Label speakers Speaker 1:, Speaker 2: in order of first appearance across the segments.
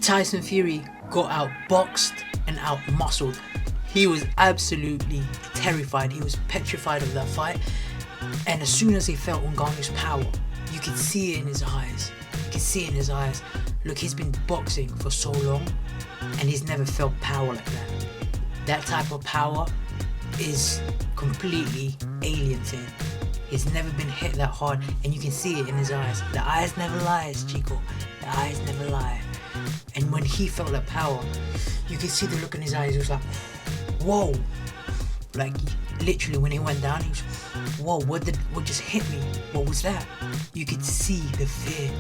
Speaker 1: Tyson Fury got outboxed and outmuscled. He was absolutely terrified. He was petrified of that fight. And as soon as he felt Ngannou's power, you could see it in his eyes. You could see it in his eyes. Look, he's been boxing for so long and he's never felt power like that. That type of power is completely alien to him. He's never been hit that hard, and you can see it in his eyes. The eyes never lies, Chico. The eyes never lie. And when he felt that power, you could see the look in his eyes. He was like, whoa. Like, literally when he went down, he was, whoa, what just hit me? What was that? You could see the fear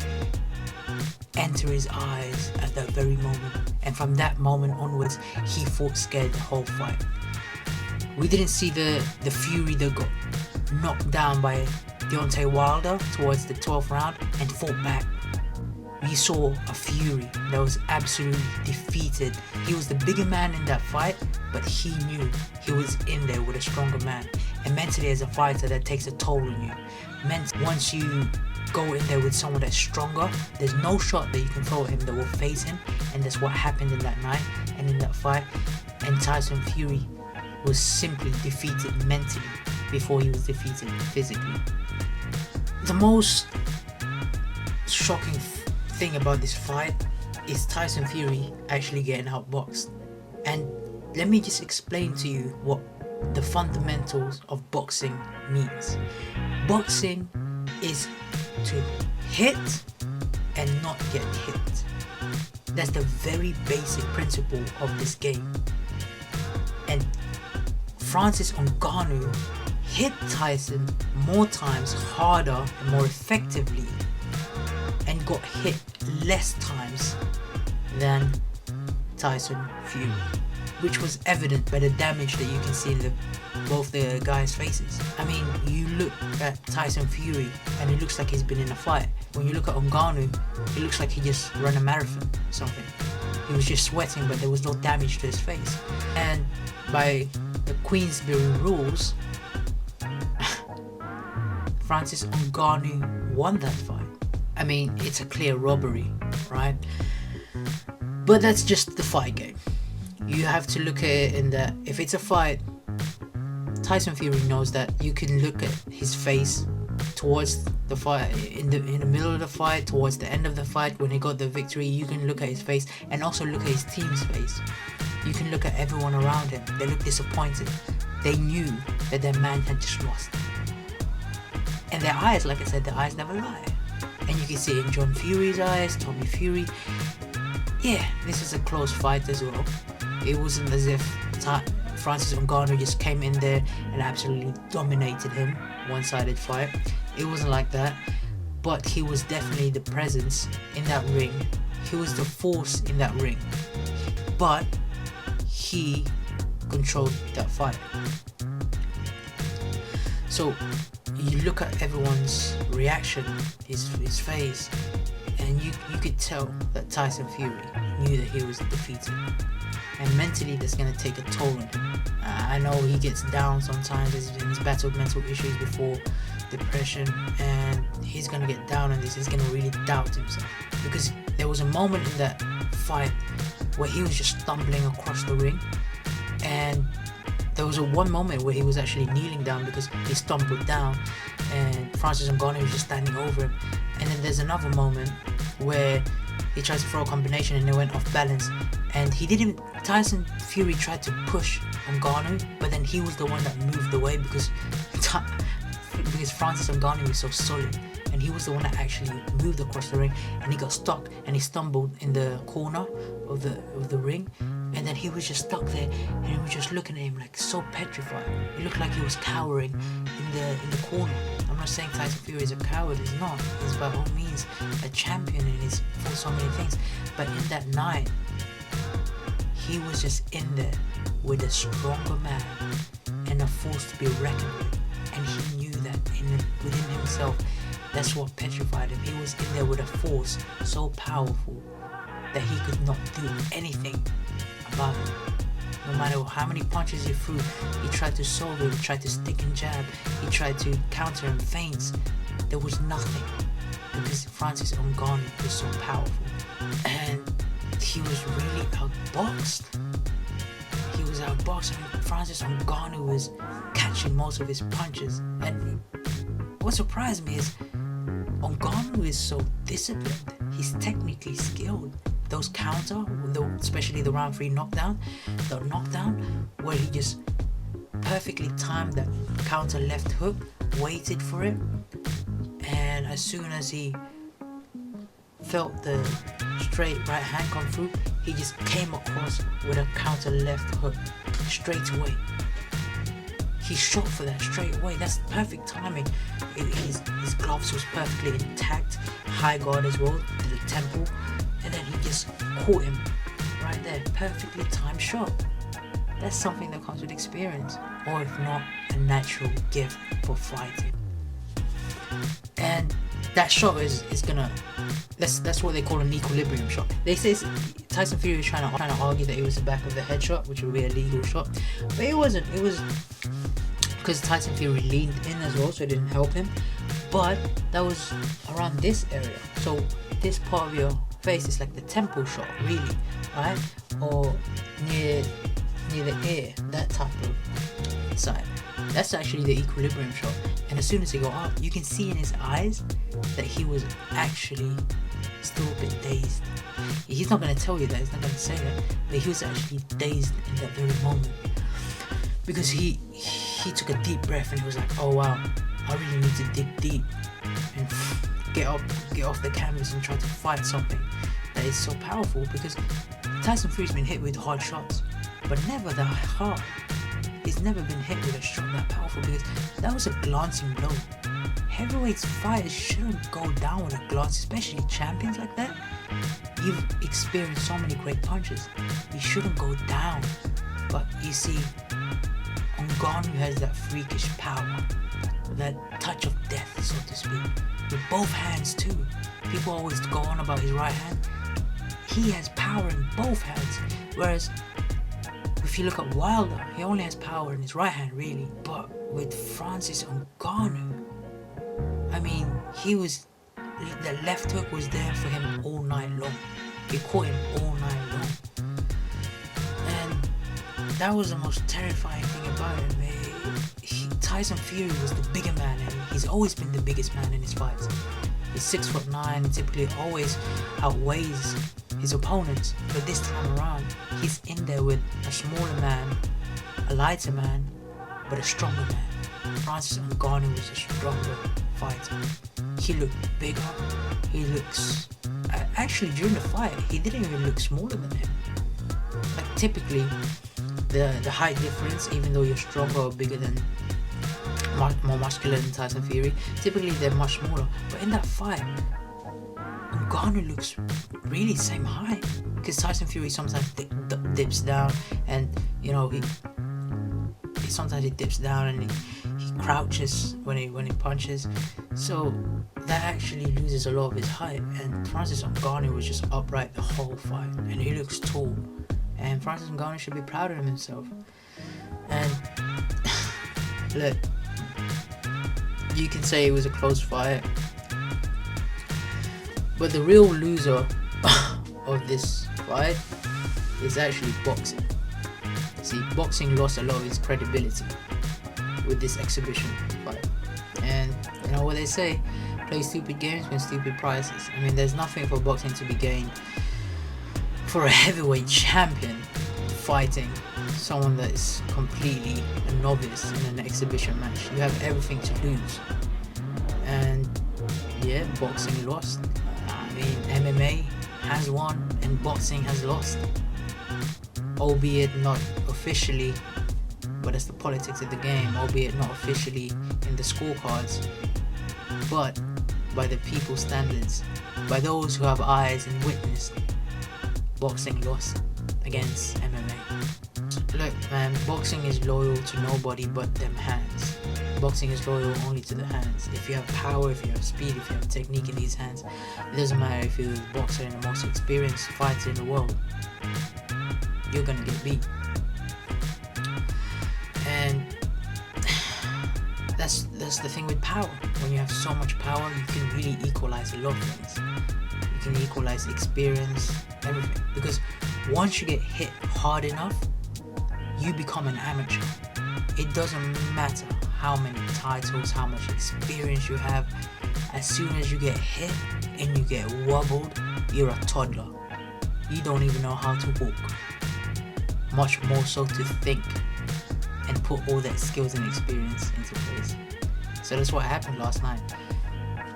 Speaker 1: enter his eyes at that very moment. And from that moment onwards, he fought scared the whole fight. We didn't see the Fury that got knocked down by Deontay Wilder towards the 12th round and fought back. We saw a Fury that was absolutely defeated. He was the bigger man in that fight, but he knew he was in there with a stronger man. And mentally, as a fighter, that takes a toll on you. Once you go in there with someone that's stronger, there's no shot that you can throw at him that will phase him. And that's what happened in that night and in that fight. And Tyson Fury was simply defeated mentally before he was defeated physically. The most shocking thing about this fight is Tyson Fury actually getting outboxed. And let me just explain to you what the fundamentals of boxing means. Boxing is to hit and not get hit. That's the very basic principle of this game. And Francis Ngannou hit Tyson more times harder and more effectively and got hit less times than Tyson Fury, which was evident by the damage that you can see in both the guys' faces. I mean, you look at Tyson Fury and it looks like he's been in a fight. When you look at Ngannou, it looks like he just ran a marathon or something. He was just sweating, but there was no damage to his face. And by the Queensberry rules, Francis Ngannou won that fight. I mean, it's a clear robbery, right? But that's just the fight game. You have to look at it in that if it's a fight, Tyson Fury knows that you can look at his face towards the fight, in the middle of the fight, towards the end of the fight, when he got the victory. You can look at his face and also look at his team's face. You can look at everyone around him. They look disappointed. They knew that their man had just lost. And their eyes, like I said, their eyes never lie. And you can see it in John Fury's eyes, Tommy Fury. Yeah, this is a close fight as well. It wasn't as if Francis Ngannou just came in there and absolutely dominated him, one-sided fight. It wasn't like that. But he was definitely the presence in that ring. He was the force in that ring. But he controlled that fight. So you look at everyone's reaction, his face, and you could tell that Tyson Fury knew that he was defeated. And mentally, that's going to take a toll on him. I know he gets down sometimes. He's battled mental issues before, depression, and he's going to get down on this. He's going to really doubt himself. Because there was a moment in that fight where he was just stumbling across the ring, and there was one moment where he was actually kneeling down because he stumbled down, and Francis Ngannou was just standing over him. And then there's another moment where he tries to throw a combination and it went off balance, and Tyson Fury tried to push Ngannou, but then he was the one that moved away because Francis Ngannou was so solid, and he was the one that actually moved across the ring, and he got stuck and he stumbled in the corner of the ring, and then he was just stuck there, and he was just looking at him like so petrified. It looked like he was cowering in the corner. I'm not saying Tyson Fury is a coward, he's not. He's by all means a champion and he's fought so many things. But in that night, he was just in there with a stronger man and a force to be reckoned with. And he knew that within himself, that's what petrified him. He was in there with a force so powerful that he could not do anything about it. No matter how many punches he threw, he tried to solve it, he tried to stick and jab, he tried to counter and feints. There was nothing because Francis Ngannou was so powerful. And he was really outboxed. He was outboxed. I mean, Francis Ngannou was catching most of his punches. And what surprised me is Ngannou is so disciplined. He's technically skilled. Those counter, especially the round 3 knockdown, the knockdown where he just perfectly timed that counter left hook, waited for it, and as soon as he felt the straight right hand come through, he just came across with a counter left hook straight away. He shot for that straight away. That's perfect timing. His gloves was perfectly intact, high guard as well to the temple, and then he just caught him right there. Perfectly timed shot. That's something that comes with experience, or if not, a natural gift for fighting. And that shot is gonna, that's what they call an equilibrium shot. They say Tyson Fury was trying to argue that it was the back of the head shot, which would be a legal shot, but it wasn't. It was because Tyson Fury leaned in as well, so it didn't help him. But that was around this area, so this part of your face is like the temple shot, really, right? Or near the ear, that type of side. That's actually the equilibrium shot. And as soon as he got up, you can see in his eyes that he was actually still a bit dazed. He's not going to tell you that, he's not going to say that, but he was actually dazed in that very moment, because he took a deep breath and he was like, oh wow, I really need to dig deep and get off the canvas and try to fight something that is so powerful. Because Tyson Fury's been hit with hard shots, but never that hard. He's never been hit with a shot that powerful, because that was a glancing blow. Heavyweights fighters shouldn't go down with a glance, especially champions like that. You've experienced so many great punches. You shouldn't go down. But you see, Ngannou has that freakish power, that touch of death, so to speak, with both hands too. People always go on about his right hand. He has power in both hands, whereas if you look at Wilder, he only has power in his right hand, really. But with Francis Ngannou, I mean, the left hook was there for him all night long. He caught him all night long. And that was the most terrifying thing about him. Tyson Fury was the bigger man, and he's always been the biggest man in his fights. He's 6'9", and typically always outweighs his opponents. But this time around, he's in there with a smaller man, a lighter man, but a stronger man. Francis Ngannou was a stronger fighter. He looked bigger. He looks... Actually, during the fight, he didn't even look smaller than him. Like, typically, the height difference, even though you're stronger or bigger than, more muscular than Tyson Fury, typically they're much smaller. But in that fight, Ngannou looks really same height, because Tyson Fury sometimes dips down, and you know he sometimes he dips down and he crouches when he punches, so that actually loses a lot of his height. And Francis Ngannou was just upright the whole fight, and he looks tall, and Francis Ngannou should be proud of himself. And look, you can say it was a close fight, but the real loser of this fight is actually boxing. See, boxing lost a lot of its credibility with this exhibition fight. And you know what they say, play stupid games, win stupid prizes. I mean, there's nothing for boxing to be gained for a heavyweight champion fighting someone that is completely a novice in an exhibition match. You have everything to lose. And yeah, boxing lost. I mean, MMA has won and boxing has lost, albeit not officially, but it's the politics of the game, albeit not officially in the scorecards, but by the people's standards, by those who have eyes and witnessed, boxing lost against MMA. Look man, boxing is loyal to nobody but them hands. Boxing is loyal only to the hands. If you have power, if you have speed, if you have technique in these hands, it doesn't matter if you're the boxer and the most experienced fighter in the world, you're gonna get beat. And that's the thing with power. When you have so much power, you can really equalize a lot of things. You can equalize experience, everything. Because once you get hit hard enough, you become an amateur. It doesn't matter how many titles, how much experience you have. As soon as you get hit and you get wobbled, you're a toddler. You don't even know how to walk. Much more so to think and put all that skills and experience into place. So that's what happened last night.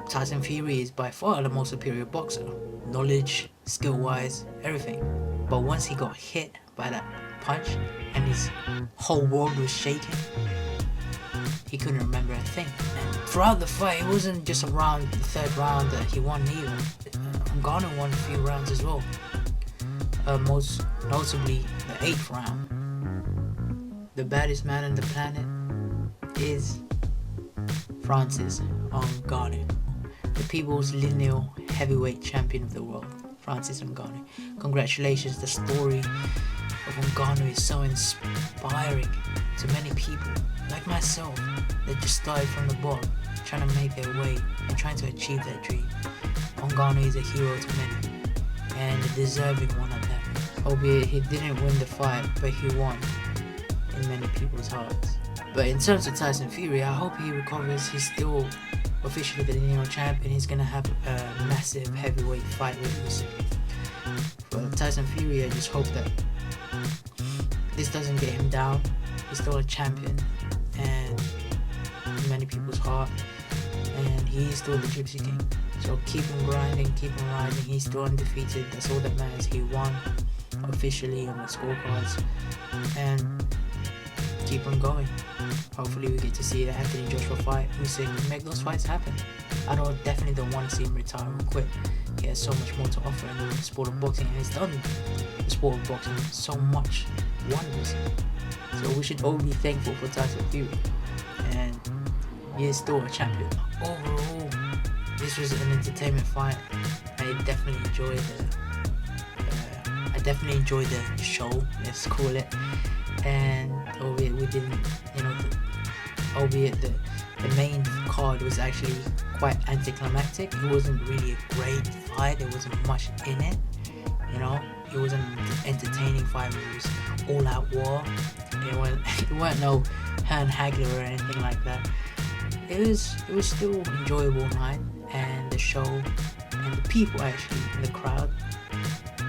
Speaker 1: Tyson Fury is by far the most superior boxer. Knowledge, skill-wise, everything. But once he got hit by that punch and his whole world was shaking, he couldn't remember a thing. And throughout the fight, it wasn't just around the third round that he won either. Ngannou won a few rounds as well. Most notably the 8th round. The baddest man on the planet is Francis Ngannou, the people's lineal heavyweight champion of the world, Francis Ngannou. Congratulations. The story of Ngannou is so inspiring to many people like myself that just started from the bottom, trying to make their way and trying to achieve their dream. Ngannou is a hero to many, and a deserving one at that. Albeit he didn't win the fight, but he won in many people's hearts. But in terms of Tyson Fury, I hope he recovers. He's still officially the lineal champion. He's gonna have a massive heavyweight fight with Usyk. For Tyson Fury, I just hope that this doesn't get him down. He's still a champion and in many people's heart, and he's still the Gypsy King. So keep him grinding, keep him riding. He's still undefeated. That's all that matters. He won officially on the scorecards, and keep on going. Hopefully we get to see the Anthony Joshua fight, Usyk, make those fights happen. I definitely don't want to see him retire or quit. He has so much more to offer in the sport of boxing, and he's done the sport of boxing so much wonders. So we should all be thankful for Tyson Fury, and he is still a champion. Overall, this was an entertainment fight. I definitely enjoyed the show, let's call it. And albeit we didn't, albeit the main card was actually quite anticlimactic. It wasn't really a great fight. There wasn't much in it. It wasn't an entertaining fight. It was all-out war. It weren't no hand haggler or anything like that. It was still an enjoyable night, and the show and the people actually in the crowd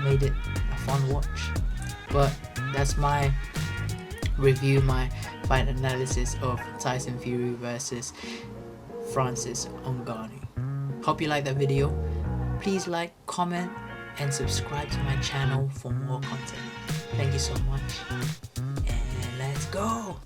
Speaker 1: made it a fun watch. But that's my review, my fight analysis of Tyson Fury versus Francis Ngannou. Hope you like that video. Please like, comment, and subscribe to my channel for more content. Thank you so much, and let's go.